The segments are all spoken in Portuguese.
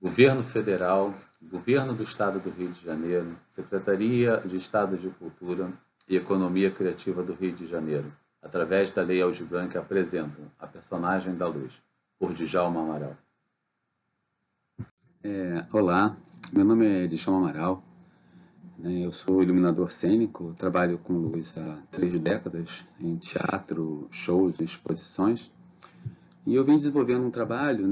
Governo Federal, Governo do Estado do Rio de Janeiro, Secretaria de Estado de Cultura e Economia Criativa do Rio de Janeiro, através da Lei Aldir Blanc, apresentam A Personagem da Luz, por Djalma Amaral. Olá, meu nome é Djalma Amaral, eu sou iluminador cênico, trabalho com luz há 3 décadas em teatro, shows e exposições, e eu venho desenvolvendo um trabalho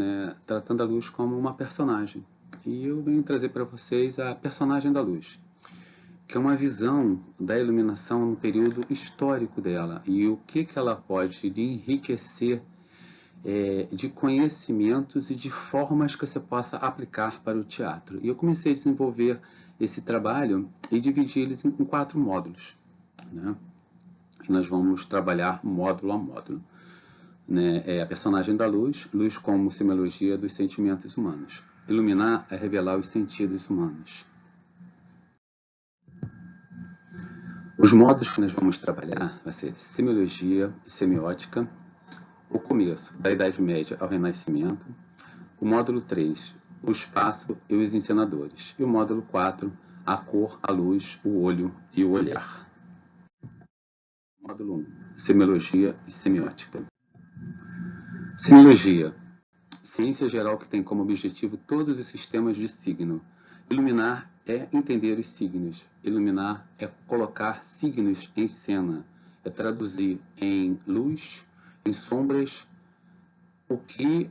tratando a luz como uma personagem. E eu venho trazer para vocês a personagem da luz, que é uma visão da iluminação no período histórico dela e o que ela pode enriquecer de conhecimentos e de formas que você possa aplicar para o teatro. E eu comecei a desenvolver esse trabalho e dividi eles em 4 módulos. E nós vamos trabalhar módulo a módulo. A personagem da luz, luz como semiologia dos sentimentos humanos. Iluminar é revelar os sentidos humanos. Os módulos que nós vamos trabalhar vai ser semiologia e semiótica, o começo, da Idade Média ao Renascimento, o módulo 3, o espaço e os encenadores, e o módulo 4, a cor, a luz, o olho e o olhar. Módulo 1, semiologia e semiótica. Semiologia, ciência geral que tem como objetivo todos os sistemas de signo. Iluminar é entender os signos, iluminar é colocar signos em cena, é traduzir em luz, em sombras, o que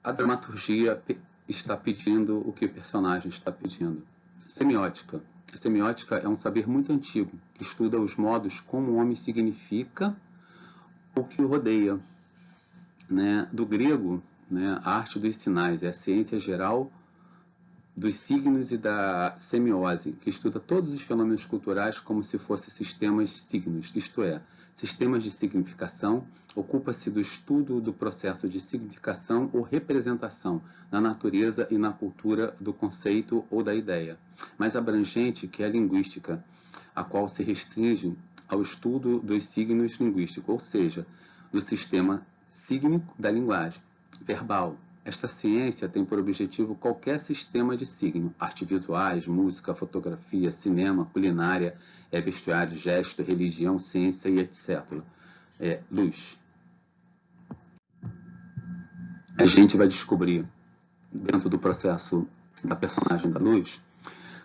a dramaturgia está pedindo, o que o personagem está pedindo. Semiótica. A semiótica é um saber muito antigo, que estuda os modos como o homem significa o que o rodeia. Do grego, a arte dos sinais é a ciência geral dos signos e da semiose, que estuda todos os fenômenos culturais como se fossem sistemas signos, isto é, sistemas de significação, ocupa-se do estudo do processo de significação ou representação na natureza e na cultura do conceito ou da ideia, mais abrangente que a linguística, a qual se restringe ao estudo dos signos linguísticos, ou seja, do sistema sígnico da linguagem verbal. Esta ciência tem por objetivo qualquer sistema de signo, artes visuais, música, fotografia, cinema, culinária, vestuário, gesto, religião, ciência e etc. Luz. A gente vai descobrir, dentro do processo da personagem da luz,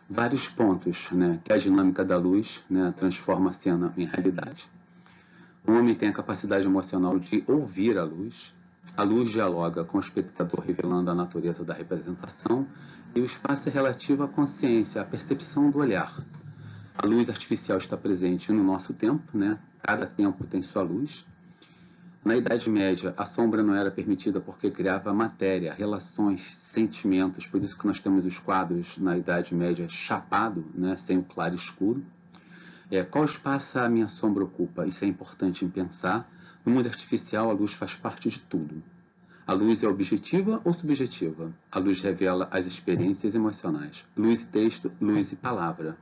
vários pontos que a dinâmica da luz transforma a cena em realidade. O homem tem a capacidade emocional de ouvir a luz dialoga com o espectador, revelando a natureza da representação, e o espaço é relativo à consciência, à percepção do olhar. A luz artificial está presente no nosso tempo, cada tempo tem sua luz. Na Idade Média, a sombra não era permitida porque criava matéria, relações, sentimentos, por isso que nós temos os quadros na Idade Média chapado, sem o claro escuro. Qual espaço a minha sombra ocupa? Isso é importante em pensar. No mundo artificial, a luz faz parte de tudo. A luz é objetiva ou subjetiva? A luz revela as experiências emocionais. Luz e texto, luz e palavra.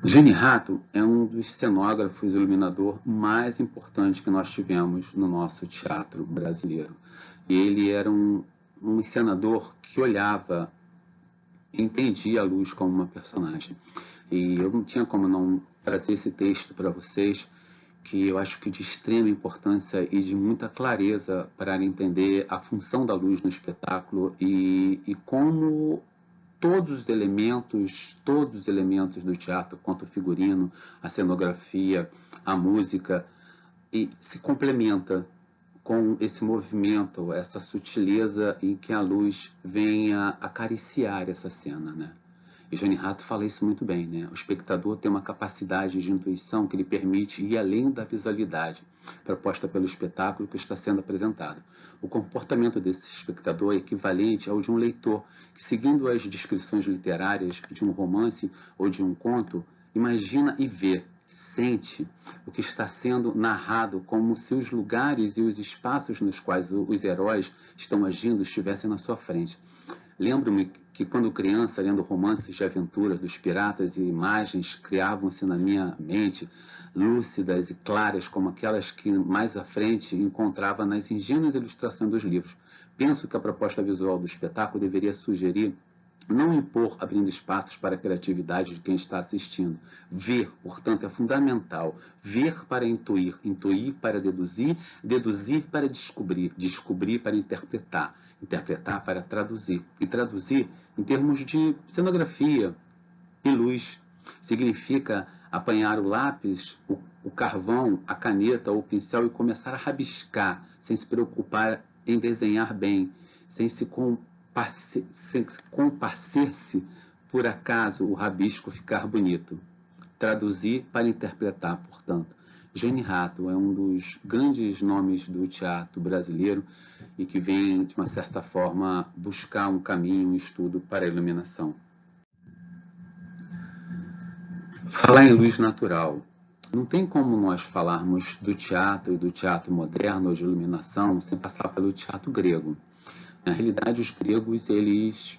Gene Rato é um dos cenógrafos e iluminador mais importantes que nós tivemos no nosso teatro brasileiro. E ele era um encenador que olhava, entendia a luz como uma personagem. E eu não tinha como não trazer esse texto para vocês, que eu acho que de extrema importância e de muita clareza para entender a função da luz no espetáculo e como todos os elementos do teatro, quanto o figurino, a cenografia, a música, se complementa com esse movimento, essa sutileza em que a luz venha acariciar essa cena, E Gene Rato fala isso muito bem, O espectador tem uma capacidade de intuição que lhe permite ir além da visualidade proposta pelo espetáculo que está sendo apresentado. O comportamento desse espectador é equivalente ao de um leitor que, seguindo as descrições literárias de um romance ou de um conto, imagina e vê, sente o que está sendo narrado, como se os lugares e os espaços nos quais os heróis estão agindo estivessem na sua frente. Lembro-me que quando criança, lendo romances de aventura dos piratas, e imagens criavam-se na minha mente, lúcidas e claras, como aquelas que mais à frente encontrava nas ingênuas ilustrações dos livros. Penso que a proposta visual do espetáculo deveria sugerir não impor, abrindo espaços para a criatividade de quem está assistindo. Ver, portanto, é fundamental. Ver para intuir, intuir para deduzir, deduzir para descobrir, descobrir para interpretar, interpretar para traduzir. E traduzir em termos de cenografia e luz. Significa apanhar o lápis, o carvão, a caneta ou o pincel e começar a rabiscar, sem se preocupar em desenhar bem, sem se compadecer-se por acaso o rabisco ficar bonito. Traduzir para interpretar, portanto. Gene Rato é um dos grandes nomes do teatro brasileiro e que vem, de uma certa forma, buscar um caminho, um estudo para a iluminação. Falar em luz natural. Não tem como nós falarmos do teatro e do teatro moderno ou de iluminação sem passar pelo teatro grego. Na realidade, os gregos, eles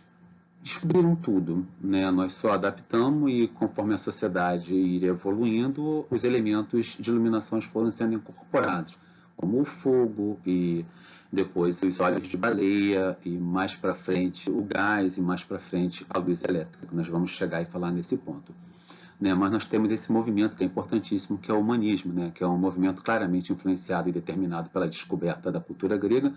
descobriram tudo, né? Nós só adaptamos e, conforme a sociedade ir evoluindo, os elementos de iluminação foram sendo incorporados, como o fogo e depois os olhos de baleia e mais para frente o gás e mais para frente a luz elétrica. Nós vamos chegar e falar nesse ponto. Né, mas nós temos esse movimento que é importantíssimo, que é o humanismo, né, que é um movimento claramente influenciado e determinado pela descoberta da cultura grega,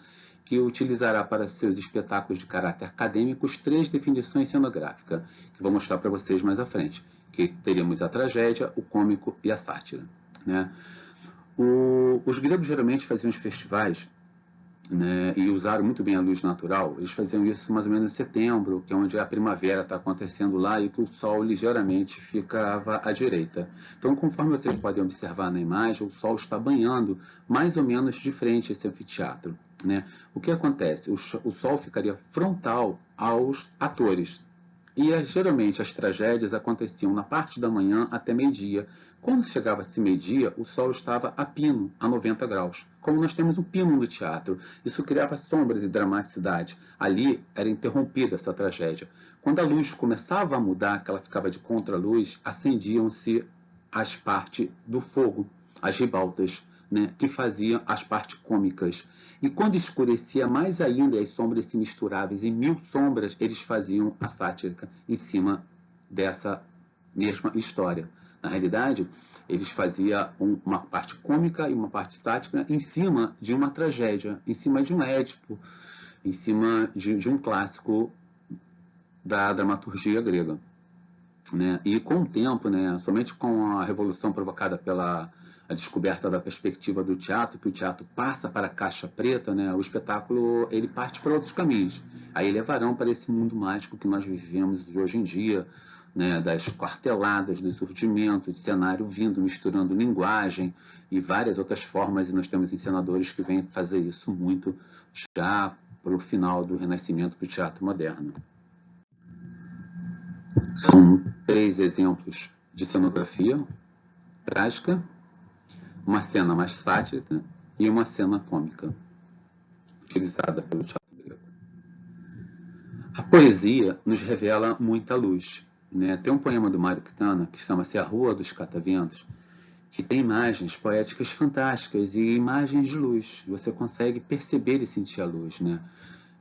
que utilizará para seus espetáculos de caráter acadêmicos 3 definições cenográficas, que vou mostrar para vocês mais à frente, que teríamos a tragédia, o cômico e a sátira. Né. Os gregos geralmente faziam os festivais, né, e usaram muito bem a luz natural. Eles faziam isso mais ou menos em setembro, que é onde a primavera está acontecendo lá e que o sol ligeiramente ficava à direita. Então, conforme vocês podem observar na imagem, o sol está banhando mais ou menos de frente a esse anfiteatro. Né? O que acontece? O sol ficaria frontal aos atores. E geralmente as tragédias aconteciam na parte da manhã até meio-dia. Quando chegava-se meio-dia, o sol estava a pino, a 90 graus. Como nós temos um pino no teatro, isso criava sombras e dramaticidade. Ali era interrompida essa tragédia. Quando a luz começava a mudar, que ela ficava de contraluz, acendiam-se as partes do fogo, as ribaltas, né, que faziam as partes cômicas. E quando escurecia mais ainda e as sombras se misturavam em 1000 sombras, eles faziam a sátira em cima dessa mesma história. Na realidade, eles faziam uma parte cômica e uma parte sática em cima de uma tragédia, em cima de um Édipo, em cima de um clássico da dramaturgia grega. Né? E com o tempo, né, somente com a revolução provocada pela a descoberta da perspectiva do teatro, que o teatro passa para a caixa preta, né, o espetáculo ele parte para outros caminhos. Aí levarão para esse mundo mágico que nós vivemos hoje em dia, né, das quarteladas, do surgimento de cenário vindo, misturando linguagem e várias outras formas, e nós temos encenadores que vêm fazer isso muito já para o final do Renascimento para o teatro moderno. São 3 exemplos de cenografia trágica, uma cena mais sática e uma cena cômica, utilizada pelo teatro grego. A poesia nos revela muita luz. Né? Tem um poema do Mário Quintana que chama-se A Rua dos Cataventos, que tem imagens poéticas fantásticas e imagens de luz. Você consegue perceber e sentir a luz. Né?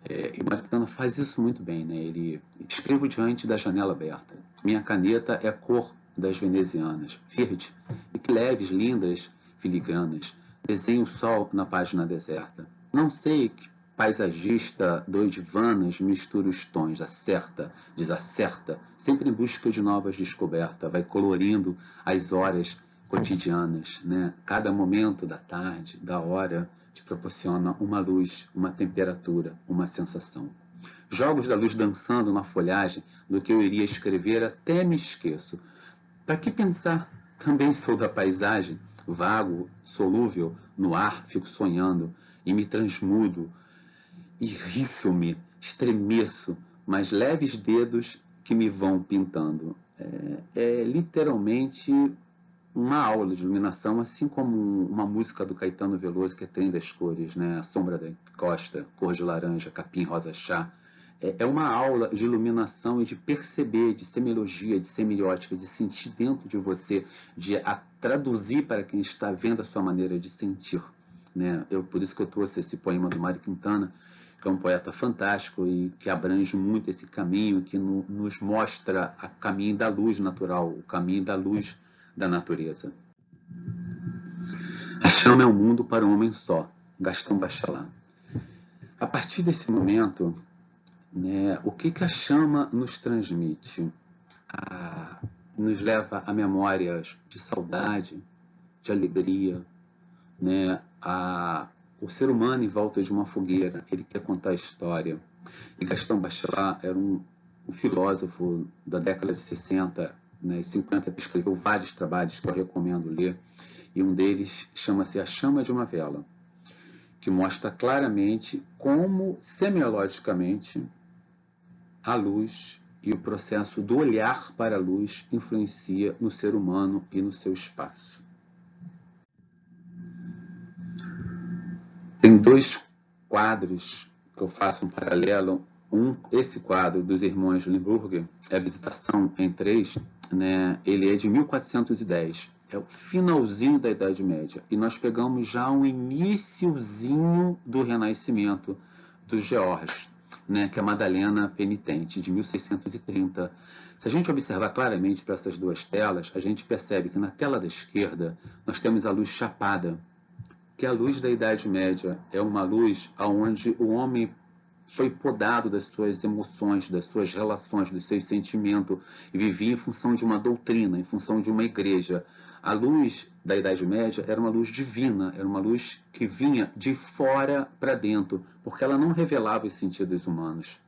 E o Mário Quintana faz isso muito bem. Né? Ele escreve diante da janela aberta. Minha caneta é a cor das venezianas, verde, e que leves, lindas, filigranas. Desenho o sol na página deserta. Não sei que paisagista doidivanas mistura os tons, acerta, desacerta, sempre em busca de novas descobertas, vai colorindo as horas cotidianas, né? Cada momento da tarde, da hora, te proporciona uma luz, uma temperatura, uma sensação. Jogos da luz dançando na folhagem, do que eu iria escrever até me esqueço. Para que pensar? Também sou da paisagem, vago, solúvel, no ar fico sonhando, e me transmudo, irrito-me, estremeço, mas leves dedos que me vão pintando. É literalmente uma aula de iluminação, assim como uma música do Caetano Veloso, que é Trem das Cores, né? A Sombra da Costa, Cor de Laranja, Capim Rosa Chá. É uma aula de iluminação e de perceber, de semiologia, de semiótica, de sentir dentro de você, de traduzir para quem está vendo a sua maneira de sentir. Né? Por isso que eu trouxe esse poema do Mário Quintana, que é um poeta fantástico e que abrange muito esse caminho, que nos mostra o caminho da luz natural, o caminho da luz da natureza. A chama é um mundo para um homem só, Gaston Bachelard. A partir desse momento, né, o que a chama nos transmite? Nos leva a memórias de saudade, de alegria, né, o ser humano em volta de uma fogueira, ele quer contar a história. E Gaston Bachelard era um filósofo da década de 60, né, 50, que escreveu vários trabalhos que eu recomendo ler, e um deles chama-se A Chama de uma Vela, que mostra claramente como, semiologicamente, a luz e o processo do olhar para a luz influencia no ser humano e no seu espaço. Tem dois quadros que eu faço um paralelo. Esse quadro dos irmãos Limburger, A Visitação em Três, né, ele é de 1410. É o finalzinho da Idade Média. E nós pegamos já um iniciozinho do Renascimento dos Georges, né, que é a Madalena Penitente, de 1630. Se a gente observar claramente para essas duas telas, a gente percebe que na tela da esquerda nós temos a luz chapada, que a luz da Idade Média é uma luz onde o homem foi podado das suas emoções, das suas relações, dos seus sentimentos, e vivia em função de uma doutrina, em função de uma igreja. A luz da Idade Média era uma luz divina, era uma luz que vinha de fora para dentro, porque ela não revelava os sentidos humanos.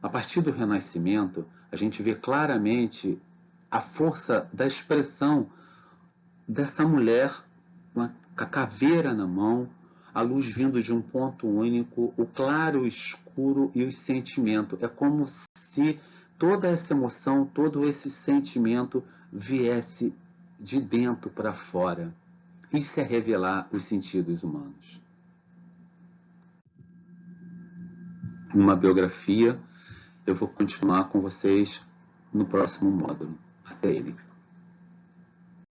A partir do Renascimento, a gente vê claramente a força da expressão dessa mulher com a caveira na mão, a luz vindo de um ponto único, o claro, o escuro e o sentimento. É como se toda essa emoção, todo esse sentimento viesse de dentro para fora. Isso é revelar os sentidos humanos. Uma biografia, eu vou continuar com vocês no próximo módulo. Até ele.